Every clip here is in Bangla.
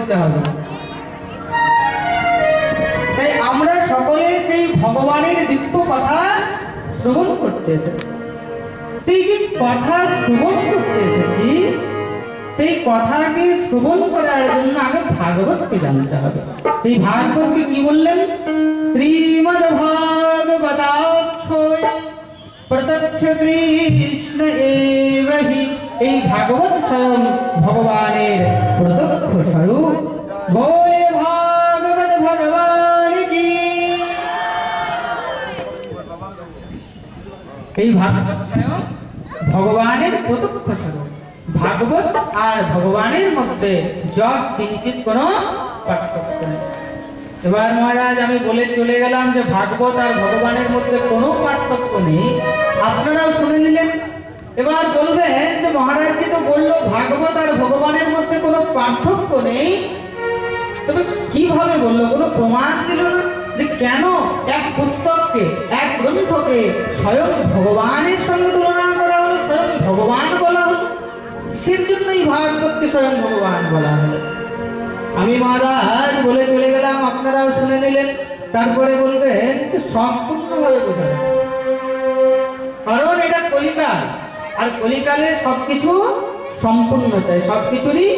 দিতে হবে। তাই আমরা সকলে সেই ভগবানের দিব্য কথা শ্রবণ করতে এসেছি। এই যে কথা শ্রবণ করতে এসেছি, এই কথাকে শ্রবণ করার জন্য আগে ভাগবতকে জানতে হবে। এই ভাগবতকে কি বললেন? শ্রীমদ্ ভাগবতাক্ষয় প্রত্যক্ষ কৃষ্ণ এব হি। এই ভাগবত স্বয়ং ভগবানের প্রত্যক্ষ স্বরূপ। বলে ভাগবত ভগবান কি। এই ভাগবত স্বয়ং ভগবানের প্রত্যক্ষ স্বরূপ। ভাগবত আর ভগবানের মধ্যে যত কিঞ্চিত কোনো পার্থক্য নেই। এবার মহারাজ আমি বলে চলে গেলাম যে ভাগবত আর ভগবানের মধ্যে কোনো পার্থক্য নেই, আপনারাও শুনে নিলেন। এবার বলবেন যে মহারাজজি তো বললো ভাগবত আর ভগবানের মধ্যে কোনো পার্থক্য নেই, তবে কিভাবে বললো? কোনো প্রমাণ দিল না যে কেন এক পুস্তককে, এক গ্রন্থকে স্বয়ং ভগবানের সঙ্গে তুলনা করা হলো, স্বয়ং ভগবান বলা হলো। সেই জন্যই ভাগবতকে স্বয়ং ভগবান বলা হলো। আমি মহারাজ বলে চলে গেলাম, আপনারাও শুনে নিলেন। তারপরে বলবেন সম্পূর্ণভাবে বোঝানো, কারণ এটা কলিকাল, আর কলিকালে সবকিছু সম্পূর্ণ চাই, সবকিছুরই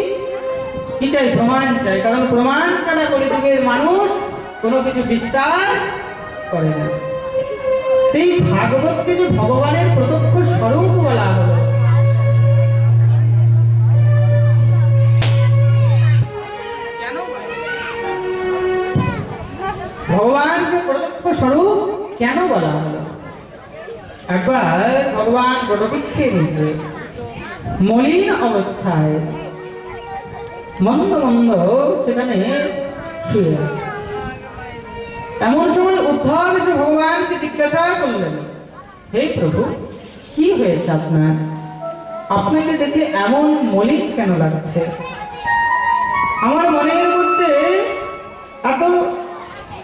কি চাই? প্রমাণ চাই। কারণ প্রমাণ ছাড়া কলিযুগের মানুষ কোনো কিছু বিশ্বাস করে না। এই ভাগবতকে যে ভগবানের প্রত্যক্ষ স্বরূপ বলা হলো, ভগবানকে প্রত্যক্ষ স্বরূপ কেন বলা হলো? একবার ভগবান বটবৃক্ষে নিচে মলিন অবস্থায় মন্দ মন্দ সেখানে শুয়ে আছে। এমন সময় উদ্ধব এসে ভগবানকে জিজ্ঞাসা করলেন, হে প্রভু, কি হয়েছে আপনার? আপনাকে দেখে এমন মলিন কেন লাগছে? আমার মনের মধ্যে এত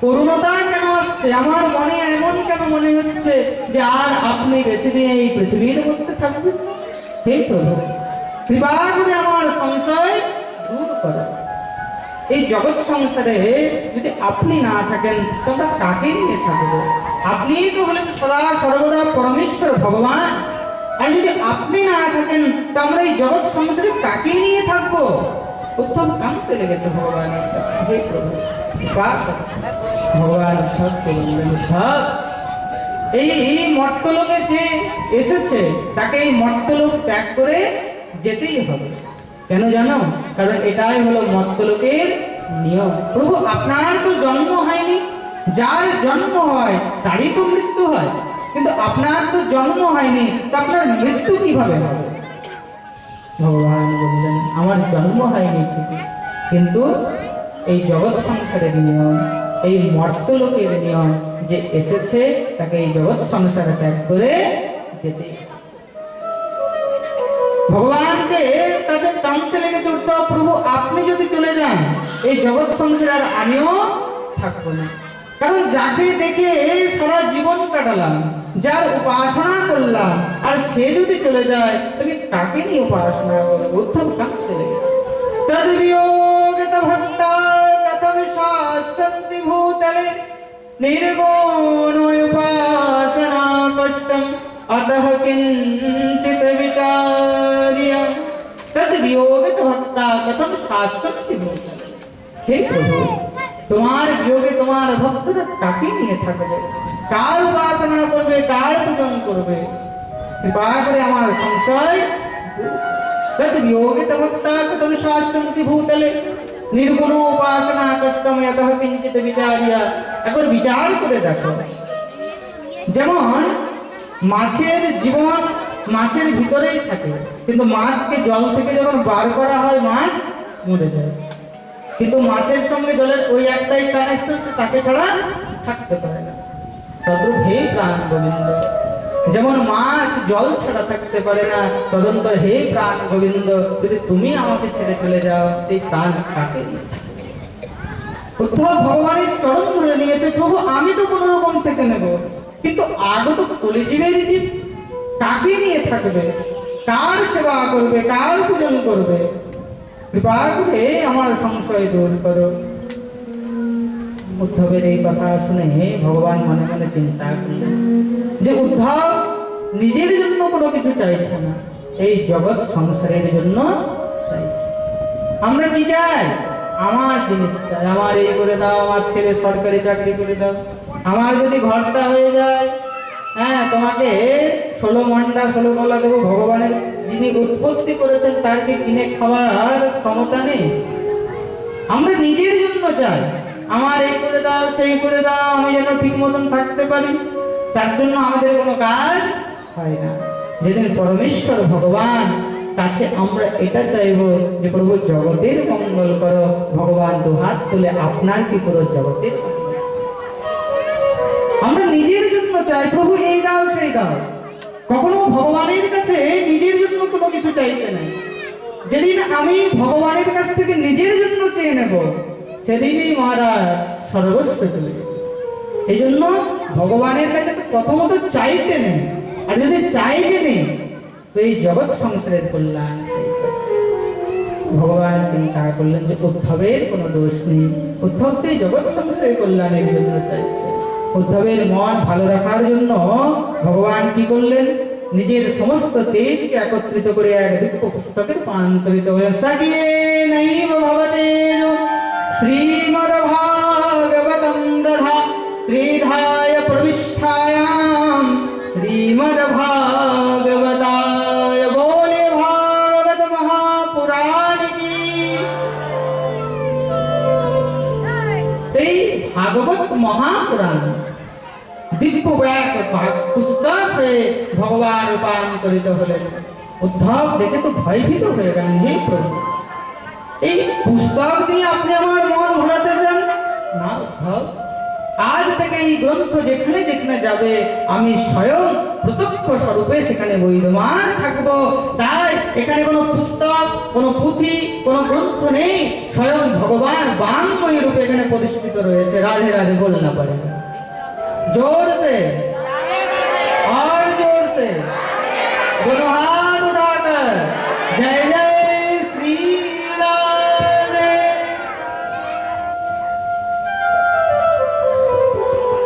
করুণতা কেন আসছে? আমার মনে এমন কেন মনে হচ্ছে যে আর আপনি বেশি দিন এই পৃথিবীর মধ্যে থাকবেন? হে প্রভু, কৃপা করে আমার সংশয় দূর করো। এই জগৎ সংসারে যদি আপনি না থাকেন তোমরা কাকে নিয়ে থাকবো? আপনি তো হলেন সদা সর্বদা পরমেশ্বর ভগবান, আর যদি আপনি না থাকেন তো আমরা এই জগৎ সংসারে কাকে নিয়ে থাকবো? উত্তম কাঁদতে লেগেছে ভগবানের কাছে। হে প্রভু, ভগবান সবকে বললেন, সব এই মর্তলোকে যে এসেছে তাকে এই মর্তলোক ত্যাগ করে যেতেই হবে। কেন জানো? কারণ এটাই হলো মর্তলোকের নিয়ম। প্রভু, আপনার তো জন্ম হয়নি, যার জন্ম হয় তারই তো মৃত্যু হয়, কিন্তু আপনার তো জন্ম হয়নি, তো আপনার মৃত্যু কিভাবে হবে? ভগবান বললেন, আমার জন্ম হয়নি ঠিকই, কিন্তু এই জগৎ সংসারের নিয়ম, এই মর্তলোকের নিয়ম, যে এসেছে তাকে এই জগৎ সংসারে ত্যাগ করে যেতে। ভগবানকে তাকে কাঁদতে লেগেছে, উদ্ধব, প্রভু আপনি যদি চলে যান এই জগৎ সংসারে আর আমিও থাকবো না। কারণ যাকে দেখে সারা জীবন কাটালাম, যার উপাসনা করলাম, আর সে যদি চলে যায় তুমি কাকে নিয়ে উপাসনা করবো? উদ্ধব কাঁদতে লেগেছে। তদ্বিয়োগিত ভক্তা কথম শাস্তি ভূতলে নির্গুণ উপাসনা কষ্টম अतः किंचित विचार्य तद्वियोगित भक्ता कथम शाश्वती भूतले। हे प्रभु, তোমার বিয়োগে তোমার ভক্তরা কাকে নিয়ে থাকবে? কার উপাসনা করবে? কার পূজন করবে? কৃপা করে আমার সংশয়। तद्वियोगित भक्ता कथम शाश्वती भूतले निर्गुण उपासना कष्टम यतः किंचित विचार्य। একবার বিচার করে দেখো, যেমন মাছের জীবন মাছের ভিতরেই থাকে, কিন্তু মাছকে জল থেকে যখন বার করা হয় মাছ মরে যায়, কিন্তু মাছের সঙ্গে জলের ওই একটাই কানেকশন, তাকে ছাড়া থাকতে পারে না। তদ্রূপ হে প্রাণ গোবিন্দ, যেমন মাছ জল ছাড়া থাকতে পারে না, তদন্তর হে প্রাণ গোবিন্দ, যদি তুমি আমাকে ছেড়ে চলে যাও এই প্রাণ কাকে নিয়ে থাকবে? উদ্ধব ভগবানের চরণ ধরে নিয়েছে, প্রভু আমি তো কোন রকম থেকে নেব, কিন্তু আগত কলিজীবের জীব কাকে নিয়ে থাকবে? কার সেবা করবে? কার পূজন করবে? কৃপা করে আমার সংশয় দূর করো। উদ্ধবের এই কথা শুনে ভগবান মনে মনে চিন্তা করলেন যে উদ্ধব নিজের জন্য কোনো কিছু চাইছে না, এই জগৎ সংসারের জন্য চাইছে। আমরা কি চাই? আমার জিনিস চাই, আমার এই করে দাও, আমার ছেলে সরকারি চাকরি করে দাও, আমার যদি ঘরটা হয়ে যায়, হ্যাঁ তোমাকে 16 মন্ডা 16 গলা দেবো। ভগবানের যিনি উৎপত্তি করেছেন তার কি কিনে খাওয়ার ক্ষমতা নেই? আমরা নিজের জন্য চাই, আমার এই করে দাও, সেই করে দাও, আমি যেন ঠিক মতন থাকতে পারি। তার জন্য আমাদের কোনো কাজ হয় না। যেদিন পরমেশ্বর ভগবান কাছে আমরা এটা চাইব যে প্রভু জগতের মঙ্গল করো, ভগবান দুহাত তুলে আপনার কি পুরো জগতের মঙ্গল। আমরা নিজের জন্য চাই, প্রভু এই দাও সেই দাও। কখনো ভগবানের কাছে নিজের জন্য কোনো কিছু চাইতে নাই। যেদিন আমি ভগবানের কাছ থেকে নিজের জন্য চেয়ে নেব, সেদিনই মহারাজ সর্বস্ব চলে যাবে। এই জন্য ভগবানের কাছে তো প্রথমত চাইতে নেই, আর যদি চাইতে নেই তো এই জগৎ সংসারের কল্যাণ। ভগবান চিন্তা করলেন যে উদ্ধবের কোনো দোষ নেই, উদ্ধব তো এই জগৎ সংসারের কল্যাণের জন্য চাইছে। উদ্ধবের মন ভালো রাখার জন্য ভগবান কি করলেন? নিজের সমস্ত তেজকে একত্রিত করে এক দিব্য পুস্তকে রূপান্তরিত হলেন। সাজিয়ে নৈব ভবতে শ্রীমদ্ ভাগবতম দধা ত্রিধায় প্রবিষ্ঠায়াম শ্রীমদ্ ভাগবতায় বলে ভাগবত মহাপুরাণ কি। এই ভাগবত মহাপুরাণ দিব্য পুস্তক হয়ে ভগবান রূপান্তরিত হলেন। উদ্ধব দেখে তো ভয়ভীত হয়ে গেলেন, হে প্রভু এই পুস্তক দিয়ে আপনি আমার মন ভোলাতে চান না? উদ্ধব, আজ থেকে এই গ্রন্থ যেখানে যেখানে যাবে আমি স্বয়ং প্রত্যক্ষ স্বরূপে সেখানে বিদ্যমান থাকবো। তাই এখানে কোনো পুস্তক, কোনো পুঁথি, কোনো গ্রন্থ নেই, স্বয়ং ভগবান বাংময়ী রূপে এখানে প্রতিষ্ঠিত রয়েছে। রাধে রাধে বল না পারে जोर से और जोर से दोनों हाथ उठाकर जय जय श्री राधे।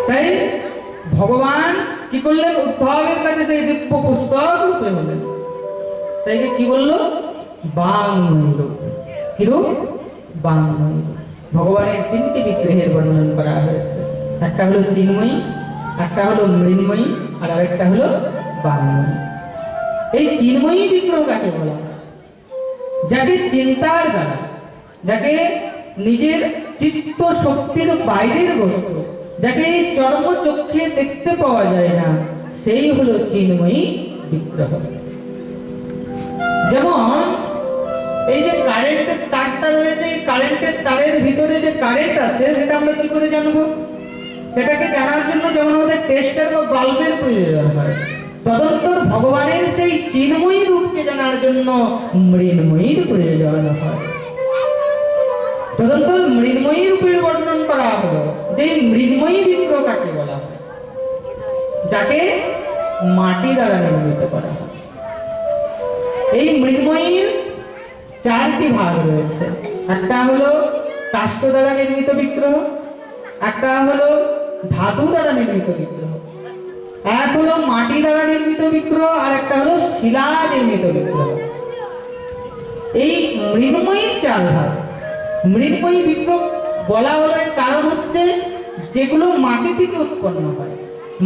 তাই ভগবান কি করলেন? উদ্ধবের কাছে সেই দিব্য পুস্তক রূপে হলেন। তাই কি বললো? বাংময়ী রূপ। কি রূপ? বাংময়ী রূপ। ভগবানের 3টি বিগ্রহের বর্ণন করা হয়েছে। একটা হলো চিন্ময়ী, একটা হলো মৃন্ময়ী, আর আরেকটা হলো বাংময়ী। এই চিন্ময়ী বিগ্রহ কাকে বলা? যাকে চিন্তার দ্বারা, যাকে নিজের চিত্ত শক্তির বাইরের বস্তু, যাকে এই চর্ম চক্ষে দেখতে পাওয়া যায় না, সেই হলো চিন্ময়ী বিগ্রহ। যেমন এই যে কারেন্টের তারটা রয়েছে, এই কারেন্টের তারের ভিতরে যে কারেন্ট আছে সেটা আমরা কি করে জানবো? সেটাকে জানার জন্য যেমন আমাদের টেস্টার বা বাল্বের প্রয়োজন হয়, তদন্তর ভগবানের সেই চিন্ময়ী রূপকে জানার জন্য মৃন্ময়ীর প্রয়োজন হয়। তদন্তর মৃন্ময়ী রূপের বর্ণন করা হলো যে মৃন্ময়ী বিগ্রহ কাকে বলা হয়? যাকে মাটি দ্বারা নির্মিত করা হয়। এই মৃন্ময়ীর 4টি ভাগ রয়েছে। একটা হলো কাষ্ঠ দ্বারা নির্মিত বিগ্রহ, একটা হলো ধাতু দ্বারা নির্মিত বিগ্রহ, এক হলো মাটি দ্বারা নির্মিত বিগ্রহ, আর একটা হলো শিলা নির্মিত বিগ্রহ। এই মৃন্ময়ীর 4 ভাগ। মৃন্ময়ী বিগ্রহ বলা হলো কারণ হচ্ছে যেগুলো মাটি থেকে উৎপন্ন হয়।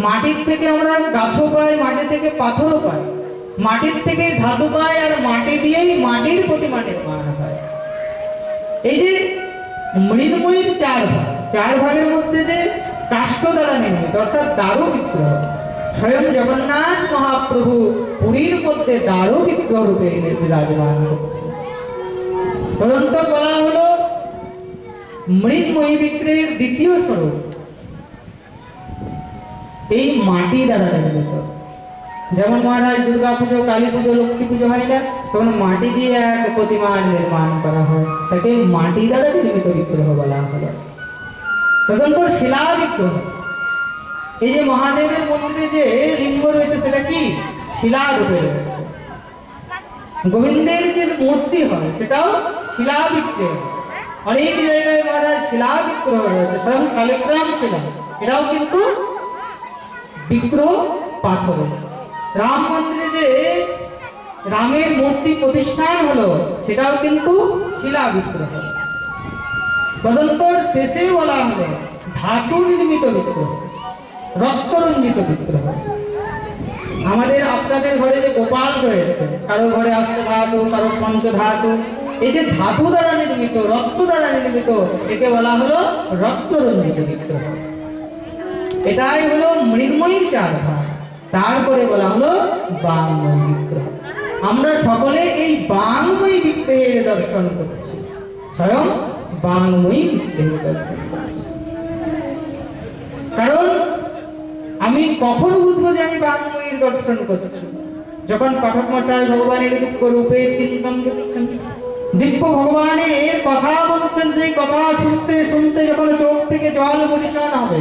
মাটির থেকে আমরা গাছও পাই, মাটি থেকে পাথরও পাই, মাটির থেকে ধাতু পাই, আর মাটি দিয়েই মাটির প্রতিমা নির্মাণ হয়। এই যে মৃন্ময়ীর 4 ভাগ, 4 ভাগের মধ্যে যে কাষ্ঠ দ্বারা নির্মিত অর্থাৎ দারু বিগ্রহ, স্বয়ং জগন্নাথ মহাপ্রভু পুরীর মধ্যে দারু বিগ্রহ রূপে বিরাজমান করছে। তদন্ত বলা হলো মৃন্ময়ী বিগ্রহের 2য় স্বরূপ এই মাটি দ্বারা নির্মিত। যেমন মহারাজ দুর্গা পুজো, কালী পুজো, লক্ষ্মী পুজো হয় না, তখন মাটি দিয়ে এক প্রতিমা নির্মাণ করা হয়, তাকে মাটি দ্বারা নির্মিত বিগ্রহ বলা হলো। তদন্তর শিলা বিগ্রহ, এই যে মহাদেবের মন্দিরে যে লিঙ্গ রয়েছে সেটা কি শিলা রূপে রয়েছে। গোবিন্দের যে মূর্তি হয় সেটাও শিলা বিগ্রহ, অনেক জায়গায় মহারাজ শিলা বিগ্রহ রয়েছে, স্বয়ং শালিগ্রাম শিলা, এটাও কিন্তু বিগ্রহ পাথরের। রাম মন্দিরে যে রামের মূর্তি প্রতিষ্ঠান হলো সেটাও কিন্তু শিলা বিগ্রহ। তদন্তর শেষে বলা হলো ধাতু নির্মিত বিগ্রহ, রক্তরঞ্জিত বিগ্রহ। আমাদের আপনাদের ঘরে যে গোপাল রয়েছে, কারো ঘরে অষ্টধাতু, কারো পঞ্চধাতু, এই যে ধাতু দ্বারা নির্মিত, রক্ত দ্বারা নির্মিত, একে বলা হলো রক্তরঞ্জিত বিগ্রহ। এটাই হলো মৃন্ময়ীর চার ভাগ। তারপরে বলা হলো বাংময়ী বিগ্রহ। আমরা সকলে এই বাংময়ী বিগ্রহের দর্শন করছি, স্বয়ং বাংময়ী বিগ্রহের দর্শন করছি। কারণ আমি কখন বুঝবো যে আমি বাংময়ীর দর্শন করছি? যখন পাঠক মশাই ভগবানের দিব্য রূপের চিন্তন করছেন, দিব্য ভগবানের কথা বলছেন, সেই কথা শুনতে শুনতে যখন চোখ থেকে জল পরিশন হবে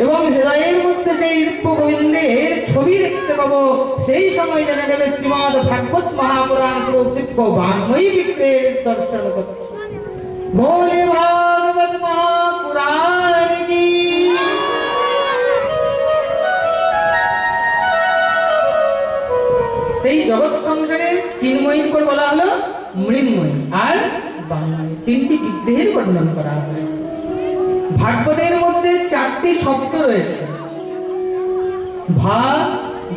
এবং হৃদয়ের মধ্যে সেই দিব্য গোবিন্দের ছবি দেখতে পাবো, সেই সময় জানা যাবে শ্রীমদ ভাগবত মহাপুরাণ স্বরূপ দিব্য বাংময়ী বিগ্রহের দর্শন করছি। বলে ভাগবত মহাপুরাণ কি। এই জগৎ সংসারে চিন্ময়ীর পর বলা হলো মৃন্ময়ী আর বাংময়ী, তিনটি বিগ্রহের বর্ণন করা হয়েছে। ভাগবতের মধ্যে চারটি শব্দ রয়েছে, ভা,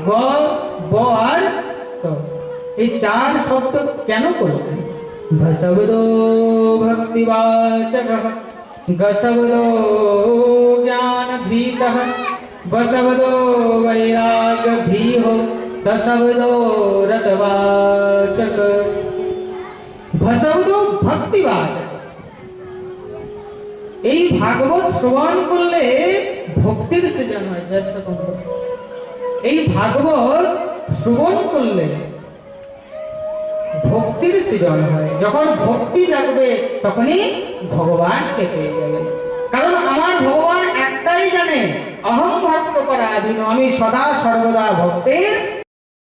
গ, ব আর ত। এই চার শব্দ কেন করলেন? ভশব্দো ভক্তিবাচকঃ, গশব্দো জ্ঞানভীতঃ, বশব্দো বৈরাগ্যভীহ, তশব্দো রতবাচক। ভশব্দো ভক্তিবাচক। এই ভাগবত শ্রবণ করলে ভক্তির সৃজন হয়। এই ভাগবত শ্রবণ করলে ভক্তির সৃজন হয়। যখন ভক্তি জাগবে তখনই ভগবানকে পেয়ে যাবে। কারণ আমার ভগবান একটাই জানে, অহং ভক্ত পরাধীন, আমি সদা সর্বদা ভক্তের